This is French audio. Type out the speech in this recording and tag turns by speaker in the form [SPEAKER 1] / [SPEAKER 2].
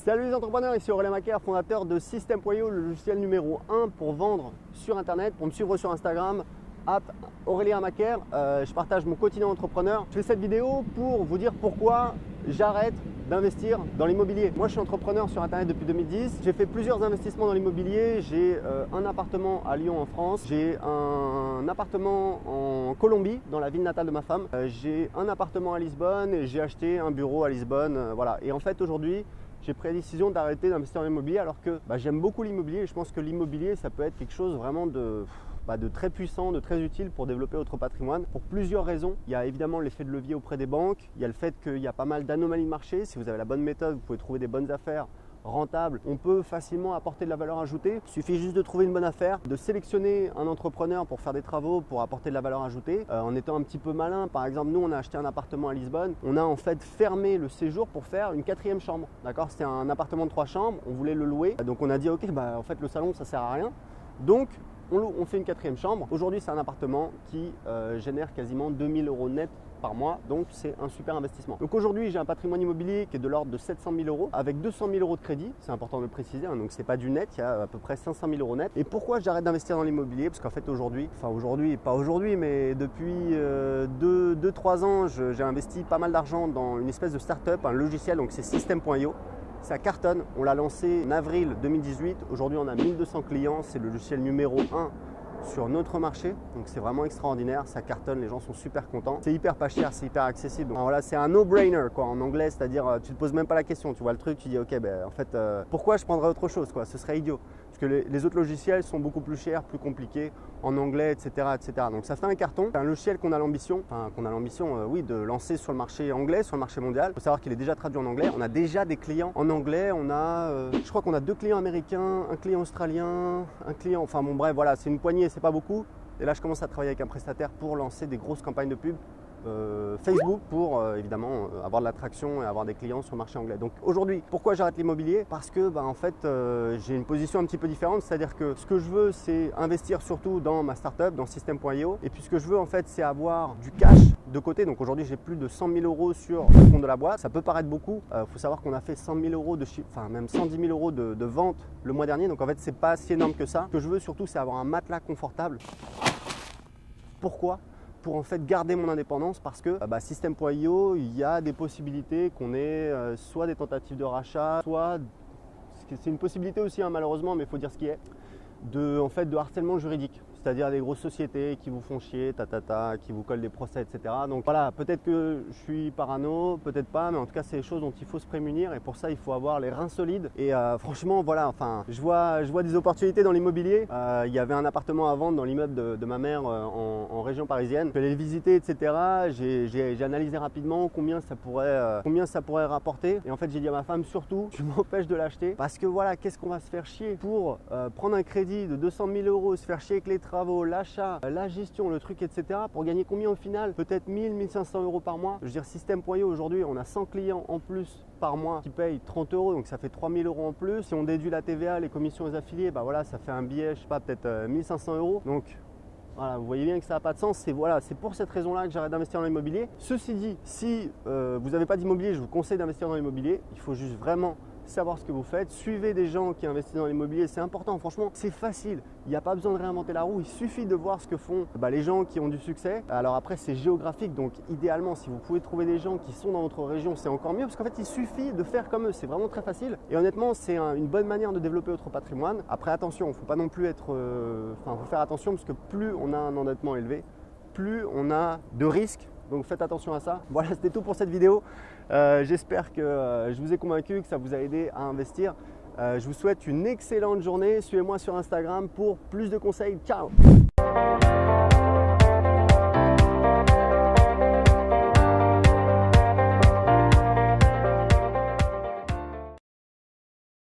[SPEAKER 1] Salut les entrepreneurs, ici Aurélien Macaire, fondateur de System.io, le logiciel numéro 1 pour vendre sur Internet. Pour me suivre sur Instagram, Aurélien Macaire, je partage mon quotidien entrepreneur. Je fais cette vidéo pour vous dire pourquoi j'arrête d'investir dans l'immobilier. Moi, je suis entrepreneur sur Internet depuis 2010. J'ai fait plusieurs investissements dans l'immobilier. J'ai un appartement à Lyon en France. J'ai un appartement en Colombie, dans la ville natale de ma femme. J'ai un appartement à Lisbonne et j'ai acheté un bureau à Lisbonne. Voilà. Et en fait, aujourd'hui, j'ai pris la décision d'arrêter d'investir dans l'immobilier alors que j'aime beaucoup l'immobilier et je pense que l'immobilier, ça peut être quelque chose vraiment de très puissant, de très utile pour développer votre patrimoine pour plusieurs raisons. Il y a évidemment l'effet de levier auprès des banques, il y a le fait qu'il y a pas mal d'anomalies de marché. Si vous avez la bonne méthode, vous pouvez trouver des bonnes affaires rentables. On peut facilement apporter de la valeur ajoutée. Il suffit juste de trouver une bonne affaire, de sélectionner un entrepreneur pour faire des travaux, pour apporter de la valeur ajoutée, en étant un petit peu malin. Par exemple, nous, on a acheté un appartement à Lisbonne. On a en fait fermé le séjour pour faire une 4e chambre. D'accord, c'était un appartement de 3 chambres. On voulait le louer. Donc, on a dit, ok, en fait, le salon, ça sert à rien. Donc, on fait une 4e chambre. Aujourd'hui, c'est un appartement qui génère quasiment 2000 € net par mois, donc c'est un super investissement. Donc aujourd'hui, j'ai un patrimoine immobilier qui est de l'ordre de 700 000 € avec 200 000 € de crédit, c'est important de le préciser, hein, donc c'est pas du net, il y a à peu près 500 000 € net. Et pourquoi j'arrête d'investir dans l'immobilier? Parce qu'en fait aujourd'hui, pas aujourd'hui, mais depuis 2-3 ans, j'ai investi pas mal d'argent dans une espèce de start-up, un logiciel, donc c'est System.io. Ça cartonne, on l'a lancé en avril 2018, aujourd'hui on a 1200 clients, c'est le logiciel numéro 1 sur notre marché, donc c'est vraiment extraordinaire, ça cartonne, les gens sont super contents. C'est hyper pas cher, c'est hyper accessible. Donc voilà, c'est un no-brainer quoi en anglais, c'est-à-dire tu te poses même pas la question, tu vois le truc, tu dis ok, en fait pourquoi je prendrais autre chose quoi, ce serait idiot. Parce que les autres logiciels sont beaucoup plus chers, plus compliqués, en anglais, etc., etc. Donc ça fait un carton. C'est un logiciel qu'on a l'ambition, oui, de lancer sur le marché anglais, sur le marché mondial. Il faut savoir qu'il est déjà traduit en anglais. On a déjà des clients en anglais. On a, je crois qu'on a 2 clients américains, un client australien, un client, enfin bon bref, voilà, c'est une poignée, c'est pas beaucoup. Et là, je commence à travailler avec un prestataire pour lancer des grosses campagnes de pub. Facebook pour évidemment avoir de l'attraction et avoir des clients sur le marché anglais. Donc aujourd'hui, pourquoi j'arrête l'immobilier? Parce que en fait j'ai une position un petit peu différente, c'est-à-dire que ce que je veux c'est investir surtout dans ma startup, dans System.io, et puis ce que je veux en fait c'est avoir du cash de côté. Donc aujourd'hui j'ai plus de 100 000 € sur le compte de la boîte, ça peut paraître beaucoup, faut savoir qu'on a fait 100 000 € de chiffre, enfin même 110 000 € de vente le mois dernier, donc en fait c'est pas si énorme que ça. Ce que je veux surtout c'est avoir un matelas confortable. Pourquoi? Pour en fait garder mon indépendance, parce que System.io, il y a des possibilités qu'on ait soit des tentatives de rachat, soit c'est une possibilité aussi malheureusement, mais il faut dire ce qui est, de harcèlement juridique. C'est-à-dire des grosses sociétés qui vous font chier, qui vous collent des procès, etc. Donc voilà, peut-être que je suis parano, peut-être pas, mais en tout cas c'est des choses dont il faut se prémunir et pour ça il faut avoir les reins solides. Et franchement voilà, je vois des opportunités dans l'immobilier. Il y avait un appartement à vendre dans l'immeuble de ma mère en région parisienne. Je suis allé le visiter, etc. J'ai analysé rapidement combien ça pourrait rapporter. Et en fait j'ai dit à ma femme surtout, tu m'empêches de l'acheter parce que voilà, qu'est-ce qu'on va se faire chier pour prendre un crédit de 200 000 €, se faire chier avec les travaux, l'achat, la gestion, le truc, etc. pour gagner combien au final? Peut-être 1000-1500 € par mois. Je veux dire, System.io aujourd'hui, on a 100 clients en plus par mois qui payent 30 €, donc ça fait 3000 € en plus. Si on déduit la TVA, les commissions aux affiliés, voilà, ça fait un billet, je sais pas, peut-être 1500 €. Donc voilà, vous voyez bien que ça n'a pas de sens. C'est pour cette raison-là que j'arrête d'investir dans l'immobilier. Ceci dit, si vous n'avez pas d'immobilier, je vous conseille d'investir dans l'immobilier. Il faut juste vraiment savoir ce que vous faites, suivez des gens qui investissent dans l'immobilier, c'est important, franchement c'est facile, il n'y a pas besoin de réinventer la roue, il suffit de voir ce que font les gens qui ont du succès. Alors après c'est géographique, donc idéalement si vous pouvez trouver des gens qui sont dans votre région c'est encore mieux, parce qu'en fait il suffit de faire comme eux, c'est vraiment très facile et honnêtement c'est une bonne manière de développer votre patrimoine. Après attention, il ne faut pas non plus faut faire attention parce que plus on a un endettement élevé, plus on a de risques. Donc faites attention à ça. Voilà, c'était tout pour cette vidéo. J'espère que je vous ai convaincu, que ça vous a aidé à investir. Je vous souhaite une excellente journée. Suivez-moi sur Instagram pour plus de conseils. Ciao!